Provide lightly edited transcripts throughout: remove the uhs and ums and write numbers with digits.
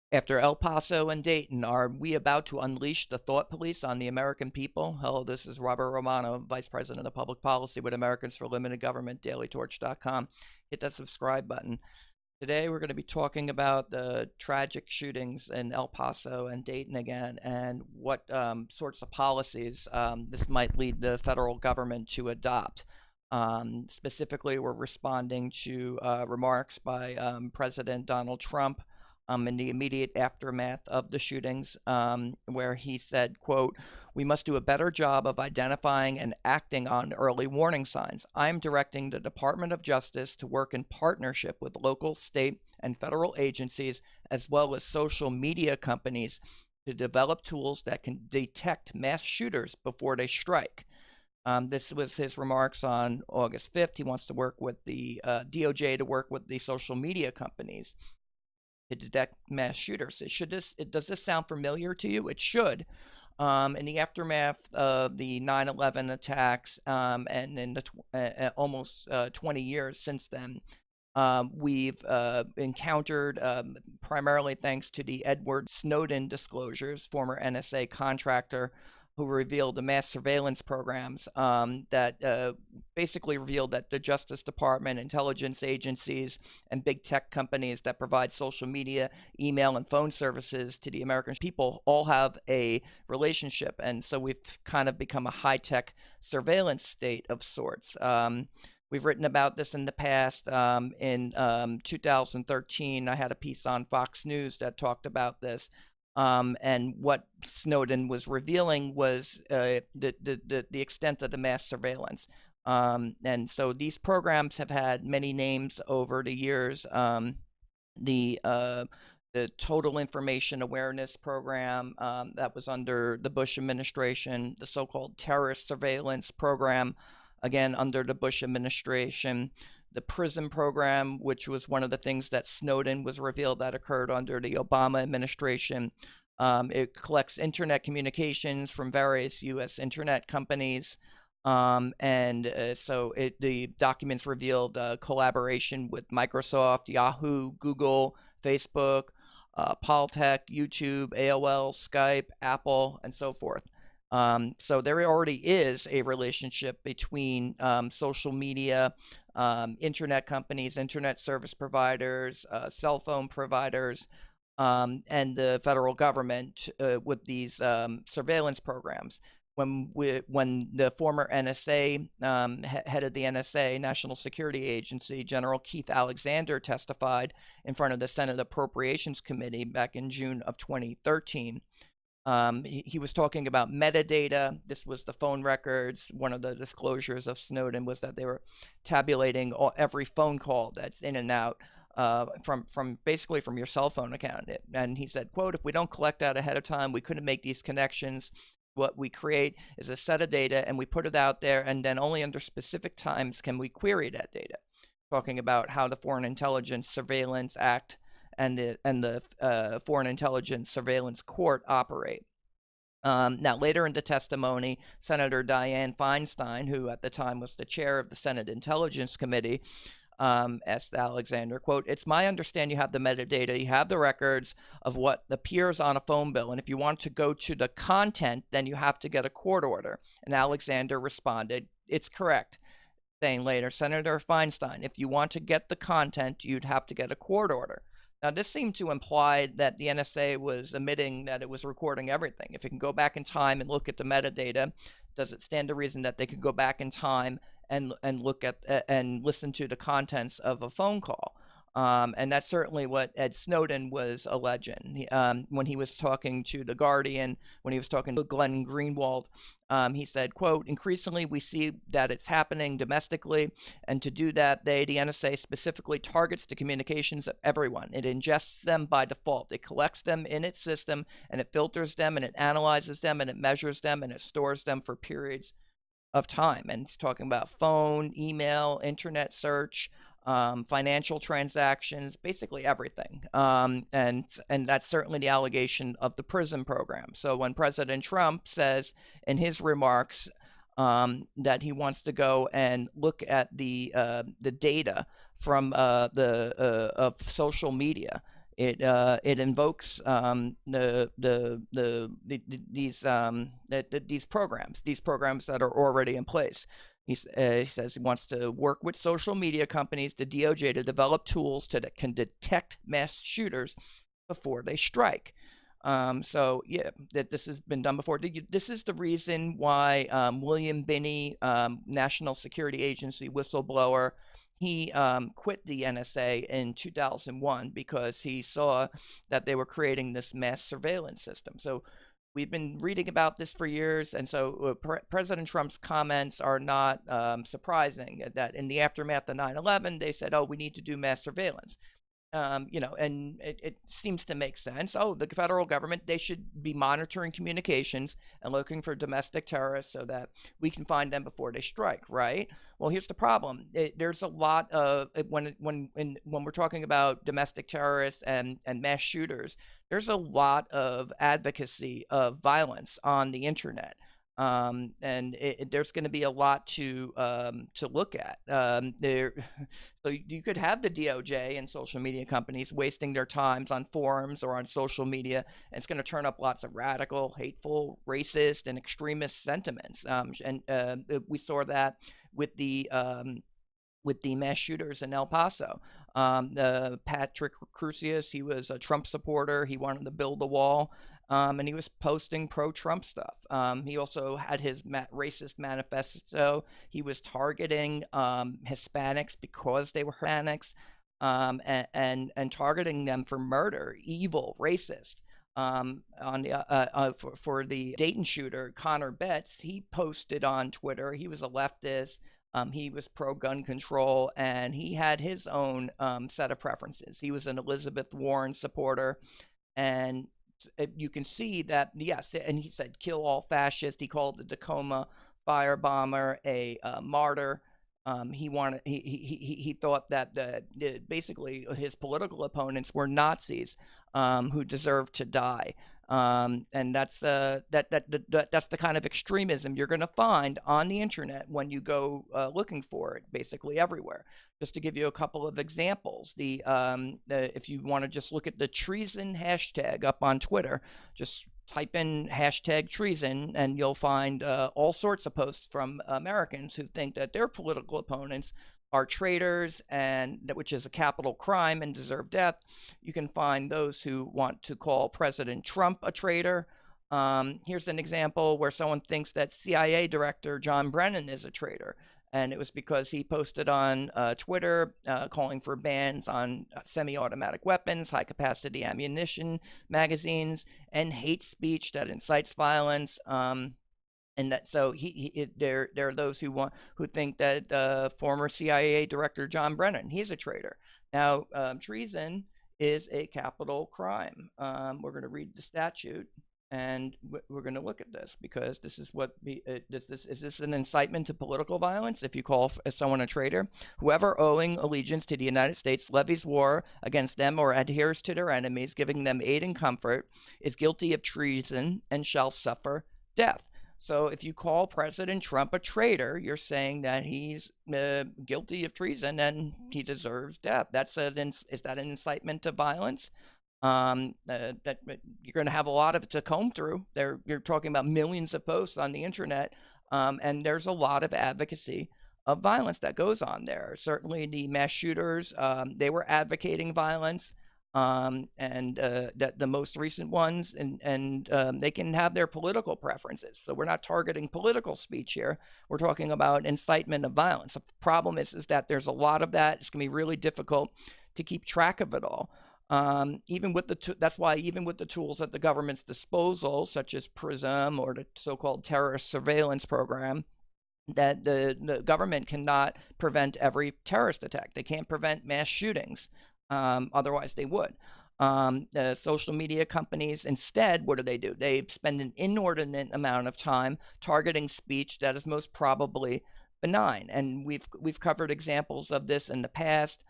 After El Paso and Dayton, are we about to unleash the thought police on the American people? Hello, this is Robert Romano, Vice President of Public Policy with Americans for Limited Government, dailytorch.com. Hit that subscribe button. Today, we're going to be talking about the tragic shootings in El Paso and Dayton again, and what sorts of policies this might lead the federal government to adopt. Specifically, we're responding to remarks by President Donald Trump in the immediate aftermath of the shootings, where he said, quote, "We must do a better job of identifying and acting on early warning signs. I'm directing the Department of Justice to work in partnership with local, state, and federal agencies, as well as social media companies, to develop tools that can detect mass shooters before they strike." This was his remarks on August 5th. He wants to work with the DOJ to work with the social media companies to detect mass shooters. Does this sound familiar to you? It should. In the aftermath of the 9/11 attacks, and in the almost 20 years since then, we've encountered, primarily thanks to the Edward Snowden disclosures, former NSA contractor who revealed the mass surveillance programs that basically revealed that the Justice Department, intelligence agencies, and big tech companies that provide social media, email, and phone services to the American people all have a relationship. And so we've kind of become a high-tech surveillance state of sorts. We've written about this in the past. In 2013, I had a piece on Fox News that talked about this. And what Snowden was revealing was the extent of the mass surveillance. And so these programs have had many names over the years. The Total Information Awareness Program that was under the Bush administration, the so-called Terrorist Surveillance Program, again under the Bush administration, the PRISM program, which was one of the things that Snowden was revealed that occurred under the Obama administration. It collects internet communications from various U.S. internet companies. So the documents revealed collaboration with Microsoft, Yahoo, Google, Facebook, Paltech, YouTube, AOL, Skype, Apple, and so forth. So there already is a relationship between social media, internet companies, internet service providers, cell phone providers, and the federal government with these surveillance programs. When the former NSA, head of the NSA, National Security Agency, General Keith Alexander, testified in front of the Senate Appropriations Committee back in June of 2013, he was talking about metadata. This was the phone records. One of the disclosures of Snowden was that they were tabulating every phone call that's in and out from basically from your cell phone account. And he said, quote, "If we don't collect that ahead of time, we couldn't make these connections. What we create is a set of data and we put it out there, and then only under specific times can we query that data." Talking about how the Foreign Intelligence Surveillance Act and the Foreign Intelligence Surveillance Court operate. Now, later in the testimony, Senator Dianne Feinstein, who at the time was the chair of the Senate Intelligence Committee, asked Alexander, quote, "It's my understanding you have the metadata, you have the records of what appears on a phone bill, and if you want to go to the content, then you have to get a court order." And Alexander responded, "It's correct," saying later, "Senator Feinstein, if you want to get the content, you'd have to get a court order." Now, this seemed to imply that the NSA was admitting that it was recording everything. If it can go back in time and look at the metadata, does it stand to reason that they could go back in time and look at and listen to the contents of a phone call? And that's certainly what Ed Snowden was alleging. When he was talking to The Guardian, when he was talking to Glenn Greenwald, he said, quote, "Increasingly, we see that it's happening domestically, and to do that, the NSA specifically targets the communications of everyone. It ingests them by default. It collects them in its system, and it filters them, and it analyzes them, and it measures them, and it stores them for periods of time." And it's talking about phone, email, internet search, financial transactions, basically everything. And that's certainly the allegation of the PRISM program. So when President Trump says in his remarks that he wants to go and look at the data from of social media, It invokes these programs that are already in place. He says he wants to work with social media companies, the DOJ, to develop tools that can detect mass shooters before they strike. So yeah, that this has been done before. This is the reason why William Binney, National Security Agency whistleblower, he quit the NSA in 2001 because he saw that they were creating this mass surveillance system. So we've been reading about this for years, and so President Trump's comments are not surprising. That in the aftermath of 9/11, they said, "Oh, we need to do mass surveillance." And it seems to make sense. Oh, the federal government, they should be monitoring communications and looking for domestic terrorists so that we can find them before they strike, right? Well, here's the problem. There's a lot of when we're talking about domestic terrorists and mass shooters, there's a lot of advocacy of violence on the internet. And there's going to be a lot to look at. So you could have the DOJ and social media companies wasting their times on forums or on social media, and it's going to turn up lots of radical, hateful, racist, and extremist sentiments. And we saw that with the mass shooters in El Paso. Patrick Crusius, he was a Trump supporter. He wanted to build the wall. And he was posting pro-Trump stuff. He also had his racist manifesto. He was targeting Hispanics because they were Hispanics, and targeting them for murder, evil, racist. For the Dayton shooter, Connor Betts, he posted on Twitter. He was a leftist. He was pro-gun control, and he had his own set of preferences. He was an Elizabeth Warren supporter, and you can see that, yes, and he said kill all fascists. He called the Tacoma firebomber a martyr. He thought that basically his political opponents were Nazis who deserved to die. And that's that's the kind of extremism you're going to find on the internet when you go looking for it, basically everywhere. Just to give you a couple of examples, if you want to just look at the treason hashtag up on Twitter, just type in hashtag treason, and you'll find all sorts of posts from Americans who think that their political opponents are traitors, and which is a capital crime and deserve death. You can find those who want to call President Trump a traitor. Here's an example where someone thinks that CIA Director John Brennan is a traitor, and it was because he posted on Twitter calling for bans on semi-automatic weapons, high-capacity ammunition magazines, and hate speech that incites violence. And that, so there are those who think that former CIA Director John Brennan, he's a traitor. Now, treason is a capital crime. We're going to read the statute, and we're going to look at this, because this is what is this an incitement to political violence? If you call someone a traitor, whoever owing allegiance to the United States levies war against them or adheres to their enemies, giving them aid and comfort, is guilty of treason and shall suffer death. So if you call President Trump a traitor, you're saying that he's guilty of treason and he deserves death. Is that an incitement to violence? That you're going to have a lot of it to comb through. You're talking about millions of posts on the internet, and there's a lot of advocacy of violence that goes on there. Certainly, the mass shooters, they were advocating violence. And the most recent ones, and they can have their political preferences. So we're not targeting political speech here. We're talking about incitement of violence. The problem is that there's a lot of that. It's going to be really difficult to keep track of it all. Even with that's why even with the tools at the government's disposal, such as PRISM or the so-called terrorist surveillance program, that the government cannot prevent every terrorist attack. They can't prevent mass shootings. Otherwise they would. Social media companies, instead, what do? They spend an inordinate amount of time targeting speech that is most probably benign. And we've covered examples of this in the past.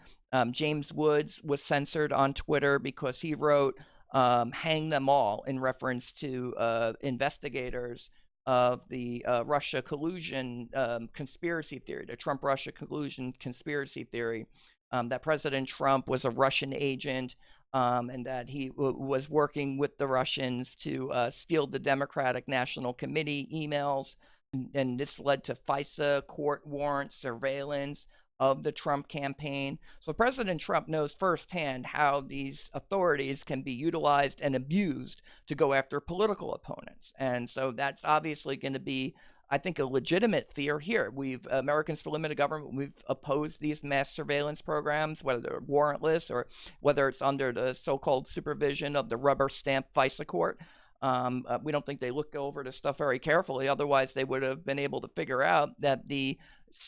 James Woods was censored on Twitter because he wrote hang them all in reference to investigators of the Russia collusion conspiracy theory, the Trump-Russia collusion conspiracy theory, that President Trump was a Russian agent and that he was working with the Russians to steal the Democratic National Committee emails. And this led to FISA court warrant surveillance of the Trump campaign. So President Trump knows firsthand how these authorities can be utilized and abused to go after political opponents. And so that's obviously going to be, I think, a legitimate fear here. Americans for Limited Government, we've opposed these mass surveillance programs, whether they're warrantless or whether it's under the so-called supervision of the rubber stamp FISA court. We don't think they look over the stuff very carefully. Otherwise, they would have been able to figure out that the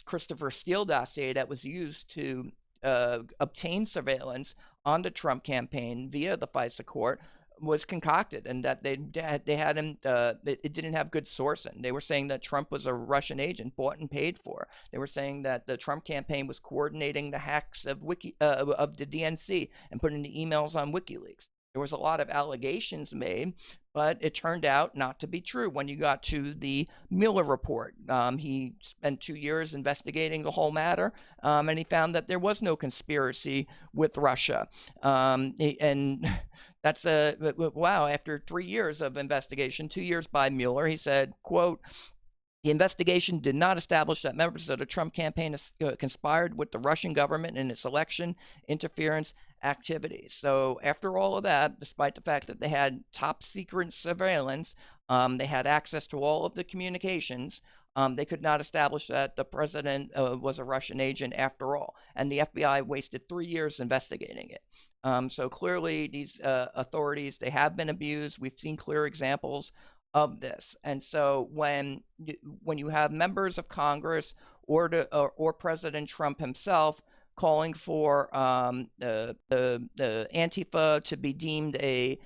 Christopher Steele dossier that was used to obtain surveillance on the Trump campaign via the FISA court was concocted, and that they had him. It didn't have good sourcing. They were saying that Trump was a Russian agent, bought and paid for. They were saying that the Trump campaign was coordinating the hacks of the DNC and putting the emails on WikiLeaks. There was a lot of allegations made, but it turned out not to be true when you got to the Mueller report. He spent 2 years investigating the whole matter, and he found that there was no conspiracy with Russia. And that's wow, after 3 years of investigation, 2 years by Mueller, he said, quote, "The investigation did not establish that members of the Trump campaign conspired with the Russian government in its election interference activities." So after all of that, despite the fact that they had top secret surveillance, they had access to all of the communications, they could not establish that the president was a Russian agent after all. And the FBI wasted 3 years investigating it. So clearly these authorities, they have been abused. We've seen clear examples of this. And so when you have members of Congress or President Trump himself calling for the Antifa to be deemed a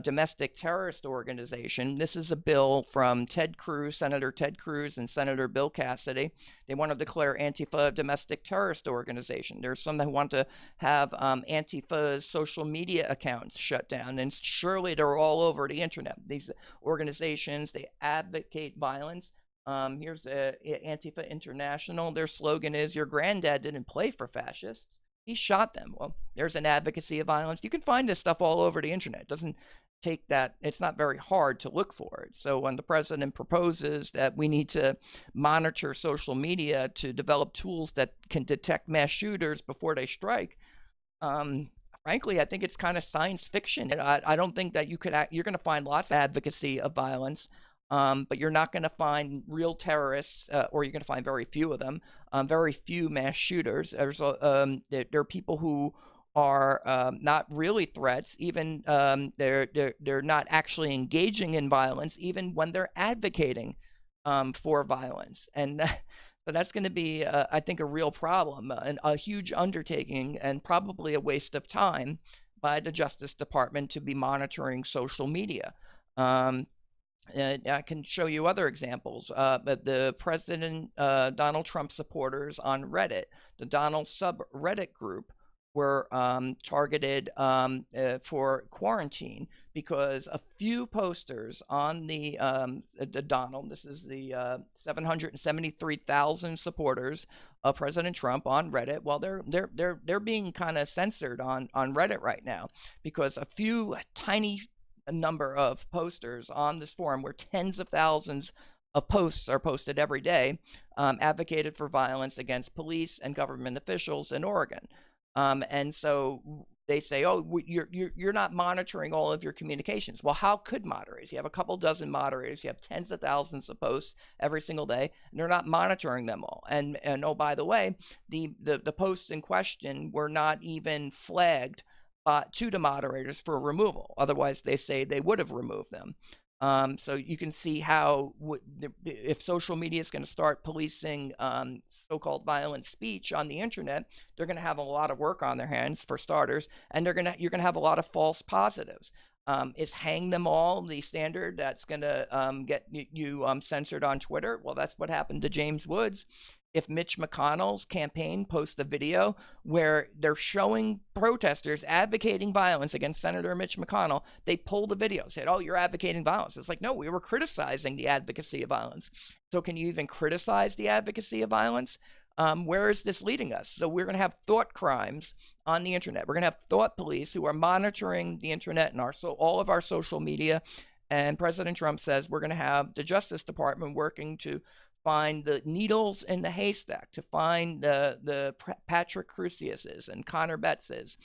domestic terrorist organization. This is a bill from Ted Cruz, Senator Ted Cruz, and Senator Bill Cassidy. They want to declare Antifa a domestic terrorist organization. There's some that want to have Antifa's social media accounts shut down, and surely they're all over the internet. These organizations, they advocate violence. Here's Antifa International. Their slogan is, "Your granddad didn't play for fascists. He shot them." Well, there's an advocacy of violence. You can find this stuff all over the internet. It doesn't take that. It's not very hard to look for it. So when the president proposes that we need to monitor social media to develop tools that can detect mass shooters before they strike, frankly, I think it's kind of science fiction. I don't think that you're going to find lots of advocacy of violence. But you're not going to find real terrorists, or you're going to find very few of them, very few mass shooters. There are people who are not really threats, even they're not actually engaging in violence, even when they're advocating for violence. And so that's going to be, I think, a real problem, and a huge undertaking, and probably a waste of time by the Justice Department to be monitoring social media. I can show you other examples. But the President Donald Trump supporters on Reddit, the Donald subreddit group, were targeted for quarantine because a few posters on the Donald, this is the 773,000 supporters of President Trump on Reddit. Well, they're being kind of censored on Reddit right now because a few tiny number of posters on this forum, where tens of thousands of posts are posted every day, advocated for violence against police and government officials in Oregon. And so they say, "Oh, you're not monitoring all of your communications." Well, how could moderators? You have a couple dozen moderators, you have tens of thousands of posts every single day, and they're not monitoring them all. And oh, by the way, the posts in question were not even flagged to the moderators for removal. Otherwise, they say they would have removed them. So you can see how if social media is going to start policing so-called violent speech on the internet, they're going to have a lot of work on their hands, for starters, and you're going to have a lot of false positives. Is hang them all the standard that's going to get you censored on Twitter? Well, that's what happened to James Woods. If Mitch McConnell's campaign posts a video where they're showing protesters advocating violence against Senator Mitch McConnell, they pull the video, said, "Oh, you're advocating violence." It's like, no, we were criticizing the advocacy of violence. So can you even criticize the advocacy of violence? Where is this leading us? So we're going to have thought crimes on the internet. We're going to have thought police who are monitoring the internet and all of our social media. And President Trump says we're going to have the Justice Department working to find the needles in the haystack, to find the Patrick Crusiuses and Connor Bettses.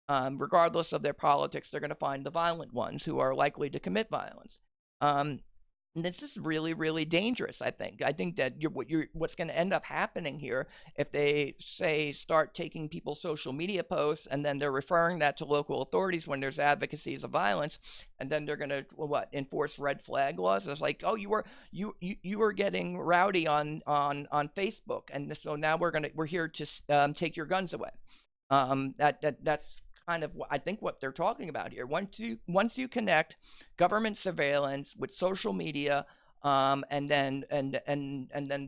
Regardless of their politics, they're going to find the violent ones who are likely to commit violence. And this is really, really dangerous, I think. I think that what's going to end up happening here, if they start taking people's social media posts and then they're referring that to local authorities when there's advocacies of violence, and then they're going to enforce red flag laws. It's like, oh, you were getting rowdy on Facebook, and so now we're here to take your guns away. That's kind of I think what they're talking about here. Once you connect government surveillance with social media, and then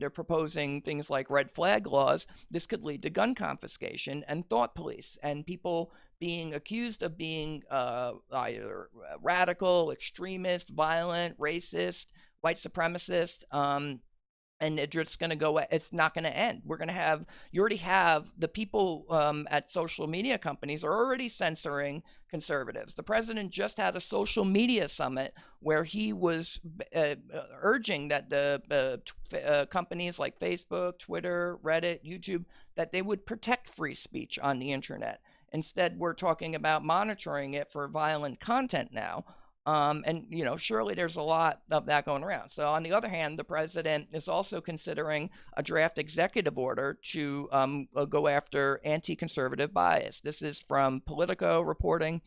they're proposing things like red flag laws, this could lead to gun confiscation and thought police and people being accused of being either radical, extremist, violent, racist, white supremacist. And it's just going to go, it's not going to end. You already have the people at social media companies are already censoring conservatives. The president just had a social media summit where he was urging that the companies like Facebook, Twitter, Reddit, YouTube, that they would protect free speech on the internet. Instead, we're talking about monitoring it for violent content now. And surely there's a lot of that going around. So on the other hand, the president is also considering a draft executive order to go after anti-conservative bias. This is from Politico reporting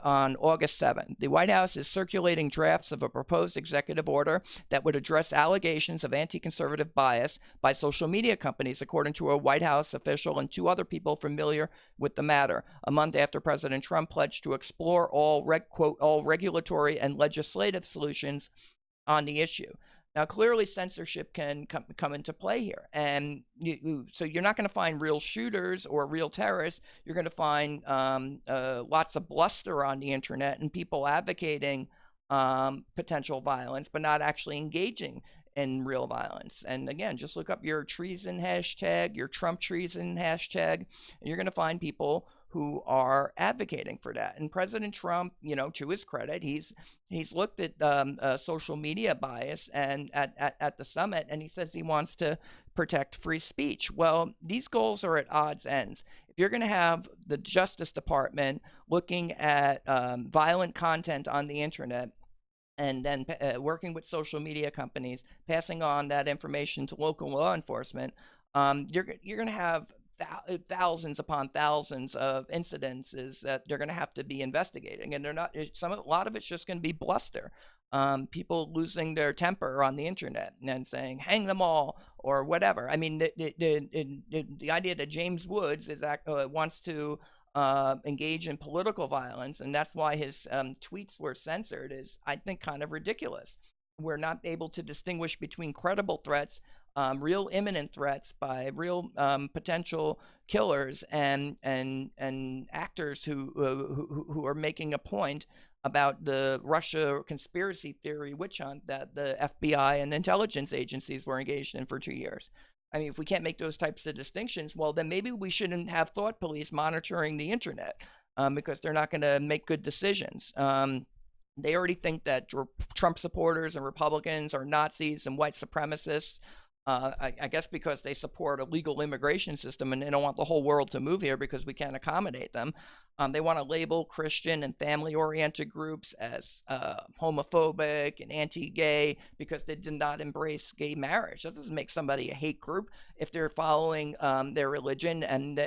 on August 7th. The White House is circulating drafts of a proposed executive order that would address allegations of anti-conservative bias by social media companies, according to a White House official and two other people familiar with the matter, a month after President Trump pledged to explore all regulatory and legislative solutions on the issue. Now, clearly, censorship can come into play here. And so you're not going to find real shooters or real terrorists. You're going to find lots of bluster on the internet and people advocating potential violence, but not actually engaging in real violence. And again, just look up your treason hashtag, your Trump treason hashtag, and you're going to find people who are advocating for that. And President Trump, to his credit, he's looked at social media bias and at the summit, and he says he wants to protect free speech. Well, these goals are at odds ends. If you're going to have the Justice Department looking at violent content on the internet, and then working with social media companies, passing on that information to local law enforcement, you're going to have thousands upon thousands of incidences that they're going to have to be investigating, and a lot of it's just going to be bluster. People losing their temper on the internet and then saying "hang them all" or whatever. I mean, the idea that James Woods wants to engage in political violence, and that's why his tweets were censored, is, I think, kind of ridiculous. We're not able to distinguish between credible threats, real imminent threats by real potential killers, and actors who are making a point about the Russia conspiracy theory witch hunt that the FBI and intelligence agencies were engaged in for 2 years. I mean, if we can't make those types of distinctions, well, then maybe we shouldn't have thought police monitoring the internet, because they're not going to make good decisions. They already think that Trump supporters and Republicans are Nazis and white supremacists. I guess because they support a legal immigration system and they don't want the whole world to move here because we can't accommodate them. They want to label Christian and family-oriented groups as homophobic and anti-gay because they did not embrace gay marriage. That doesn't make somebody a hate group if they're following their religion and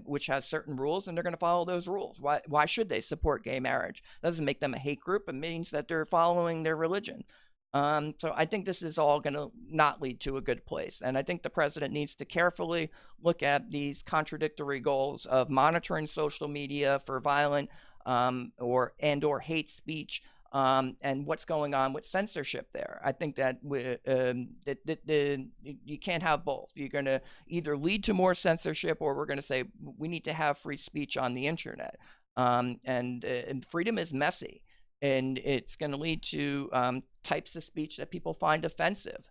which has certain rules, and they're going to follow those rules. Why should they support gay marriage? That doesn't make them a hate group. It means that they're following their religion. So I think this is all going to not lead to a good place. And I think the president needs to carefully look at these contradictory goals of monitoring social media for violent or hate speech, and what's going on with censorship there. I think that you can't have both. You're going to either lead to more censorship, or we're going to say we need to have free speech on the internet. And freedom is messy. And it's going to lead to types of speech that people find offensive.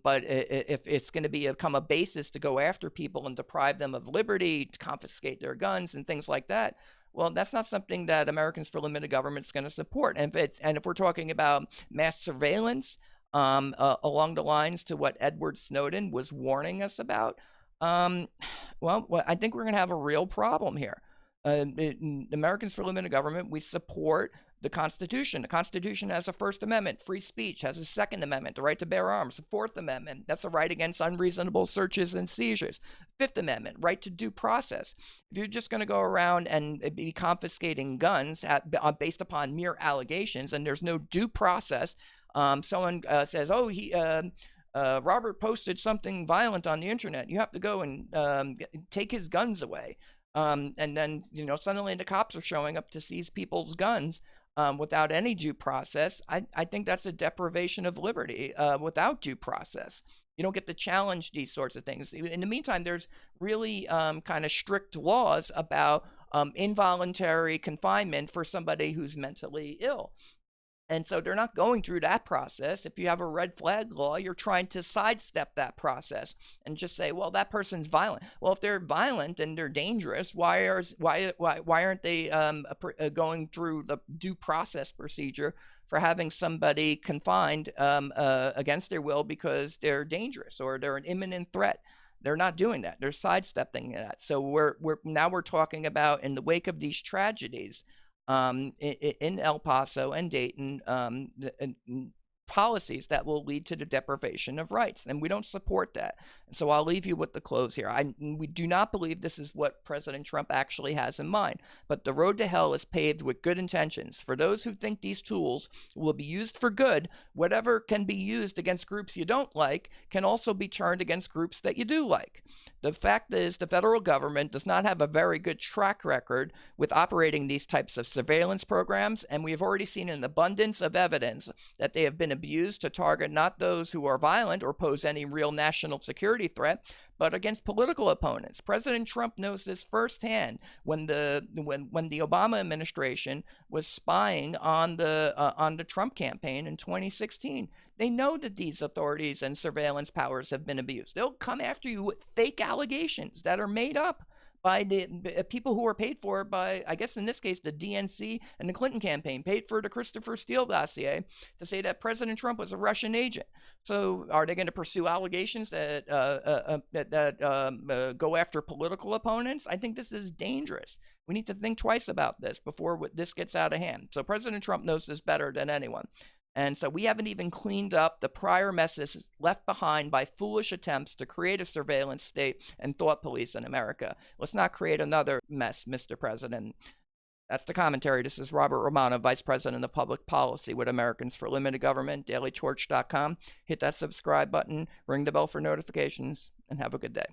But if it's going to become a basis to go after people and deprive them of liberty, to confiscate their guns and things like that, well, that's not something that Americans for Limited Government is going to support. And if we're talking about mass surveillance, along the lines to what Edward Snowden was warning us about, well, I think we're going to have a real problem here. Americans for Limited Government, we support the Constitution. The Constitution has a First Amendment, free speech, has a Second Amendment, the right to bear arms, a Fourth Amendment, that's a right against unreasonable searches and seizures, Fifth Amendment, right to due process. If you're just going to go around and be confiscating guns based upon mere allegations and there's no due process, someone says, oh, Robert posted something violent on the internet, you have to go and take his guns away. And then, suddenly the cops are showing up to seize people's guns without any due process. I think that's a deprivation of liberty without due process. You don't get to challenge these sorts of things. In the meantime, there's really kind of strict laws about involuntary confinement for somebody who's mentally ill. And so they're not going through that process. If you have a red flag law, you're trying to sidestep that process and just say, well, that person's violent. Well, if they're violent and they're dangerous, why aren't they going through the due process procedure for having somebody confined against their will because they're dangerous or they're an imminent threat? They're not doing that. They're sidestepping that. So we're talking about, in the wake of these tragedies, in El Paso and Dayton, policies that will lead to the deprivation of rights, and we don't support that. So I'll leave you with the close here. We do not believe this is what President Trump actually has in mind, but the road to hell is paved with good intentions. For those who think these tools will be used for good, whatever can be used against groups you don't like can also be turned against groups that you do like. The fact is, the federal government does not have a very good track record with operating these types of surveillance programs, and we have already seen an abundance of evidence that they have been abused to target not those who are violent or pose any real national security threat, but against political opponents. President Trump knows this firsthand when the Obama administration was spying on the Trump campaign in 2016. They know that these authorities and surveillance powers have been abused. They'll come after you with fake allegations that are made up by the people who are paid for by, I guess in this case, the DNC and the Clinton campaign, paid for the Christopher Steele dossier to say that President Trump was a Russian agent. So are they going to pursue allegations that go after political opponents? I think this is dangerous. We need to think twice about this before this gets out of hand. So President Trump knows this better than anyone. And so we haven't even cleaned up the prior messes left behind by foolish attempts to create a surveillance state and thought police in America. Let's not create another mess, Mr. President. That's the commentary. This is Robert Romano, Vice President of Public Policy with Americans for Limited Government, dailytorch.com. Hit that subscribe button, ring the bell for notifications, and have a good day.